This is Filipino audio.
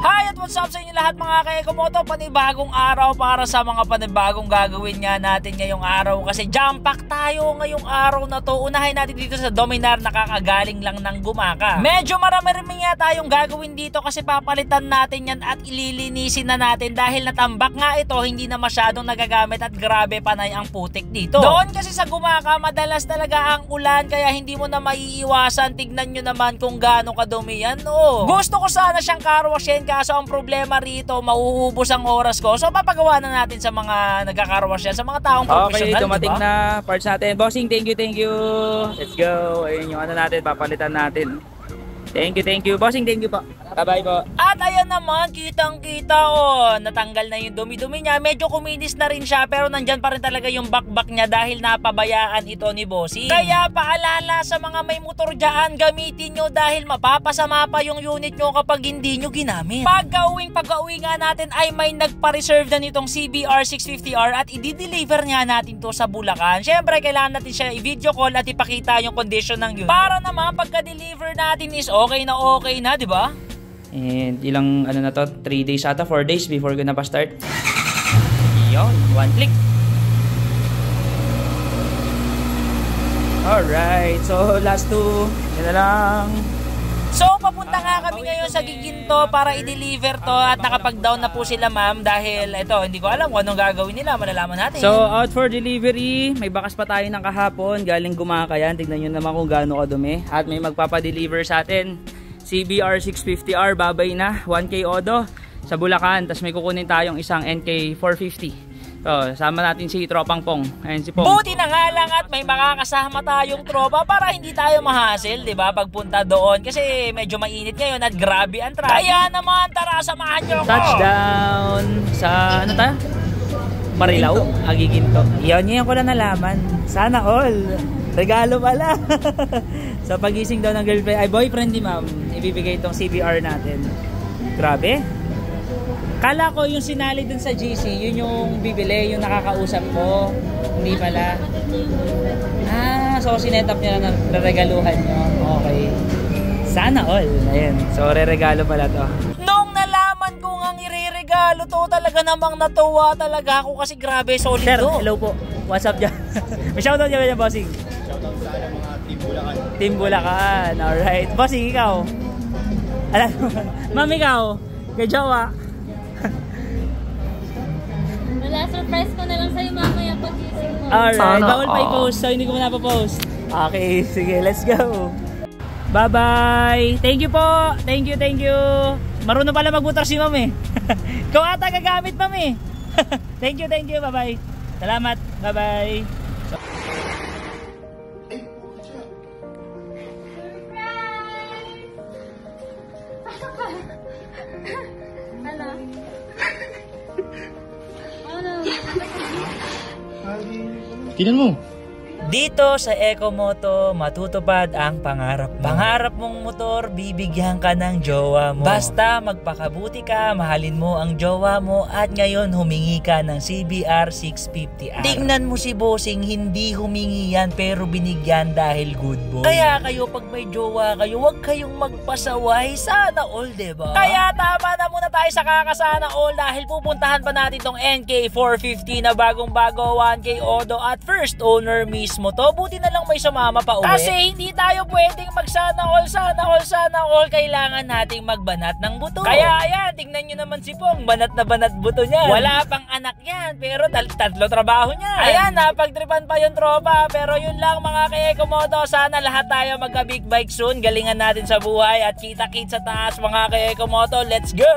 Hi at what's up sa inyo lahat mga ka-Ecomoto. Panibagong araw para sa mga panibagong gagawin nga natin ngayong araw. Kasi jam pack tayo ngayong araw na to. Unahin natin dito sa Dominar, nakakagaling lang ng Gumaka. Medyo marami-rami nga tayong gagawin dito kasi papalitan natin yan at ililinisin na natin. Dahil natambak nga ito, hindi na masyadong nagagamit at grabe panay ang putik dito. Doon kasi sa Gumaka, madalas talaga ang ulan kaya hindi mo na maiiwasan. Tignan nyo naman kung gaano kadumi yan. Oh. Gusto ko sana siyang carwashin kaso ang problema rito, mauubos ang oras ko. So papagawa na natin sa mga nagkakarwash yan, sa mga taong professional. Okay, dumating diba? na parts natin. Bossing, thank you. Let's go. Ayun yung ano natin, papalitan natin. Thank you. Bossing, thank you po. Bye-bye po. At ayan naman, kitang-kita oh. Natanggal na yung dumi-dumi niya. Medyo kuminis na rin siya pero nandyan pa rin talaga yung bakbak niya dahil napabayaan ito ni Bossing. Kaya paalala sa mga may motor dyan, gamitin nyo dahil mapapasama pa yung unit nyo kapag hindi nyo ginamit. Pag-uwi nga natin ay may nagpa-reserve na nitong CBR 650R at i-deliver nga natin to sa Bulacan. Syempre, kailangan natin siya i-video call at ipakita yung condition ng unit. Para naman pagka-deliver natin is okay na, di ba? And ilang ano na to, 3 days ata, 4 days before ko na pa-start. Yun, one click. Alright, so last two, yun na lang. So papunta nga kami ngayon sa Giginto para i-deliver to at nakapag-down na po sila ma'am dahil ito, hindi ko alam kung anong gagawin nila, malalaman natin. So out for delivery, may bakas pa tayo ng kahapon, galing Gumaka yan, tignan nyo naman kung gaano kadumi. At may magpapadeliver sa atin, CBR 650R, babay na, 1K Odo sa Bulacan. Tapos may kukunin tayong isang NK 450. So, sama natin si Tropang Pong. Ayan si Pong. Buti na nga lang at may makakasama tayong tropa para hindi tayo mahassle, di ba? Pagpunta doon kasi medyo mainit ngayon at grabe ang traffic. Kaya naman, tara, samahan nyo ako. Touchdown sa ano tayo? Marilao, Giginto. Iyon ko lang nalaman. Sana all. Regalo pala. So pagising daw ng girlfriend, ay boyfriend ni ma'am, ibibigay itong CBR natin. Grabe. Kala ko yung sinali dun sa GC, yun yung bibili, yung nakakausap ko. Hindi pala. So sinetap niya na regaluhan nyo. Okay. Sana all. Ayan. So re-regalo pala to. Nung nalaman ko nga ireregalo to, talaga namang natuwa talaga ako kasi grabe, solid Sir, to. hello po. What's up dyan? May shoutout dyan ba bossing? Shoutout sa mga Team Bulacan. Team Bulacan. Alright. Bossing, ikaw? Alam mo, ma'am, ikaw? Kay Jowa? Wala, surprise ko na lang sa'yo mamaya pag-ising mo. Alright. Bawal pa i-post, so hindi ko na pa-post. Okay, sige, let's go. Bye-bye. Thank you po. Thank you. Marunong pala magbutar si ma'am eh. Ikaw ata gagamit ma'am eh. Thank you. Bye-bye. Salamat. Bye-bye. Tingnan mo. Dito sa Ecomoto, matutupad ang pangarap mo. Pangarap mong motor, bibigyan ka ng jowa mo. Basta magpakabuti ka, mahalin mo ang jowa mo at ngayon humingi ka ng CBR 650R. Tingnan mo si Bossing, hindi humingi yan pero binigyan dahil good boy. Kaya kayo pag may jowa kayo, huwag kayong magpasaway. Sana all, diba? Kaya tama na muna tayo sa kakasana all dahil pupuntahan pa natin tong NK 450 na bagong-bago 1K Odo at first owner mismo to. Buti na lang may sumama pa uwi. Kasi hindi tayo pwedeng magsana all. Kailangan nating magbanat ng buto. Kaya ayan, tingnan nyo naman si Pong. Banat na banat buto niya. Wala pang anak yan, pero tatlo trabaho niya. Ayan, napagtripan pa yung tropa. Pero yun lang mga ka-Ecomoto. Sana lahat tayo magka-big bike soon. Galingan natin sa buhay at kita-kit sa taas mga ka-Ecomoto. Let's go!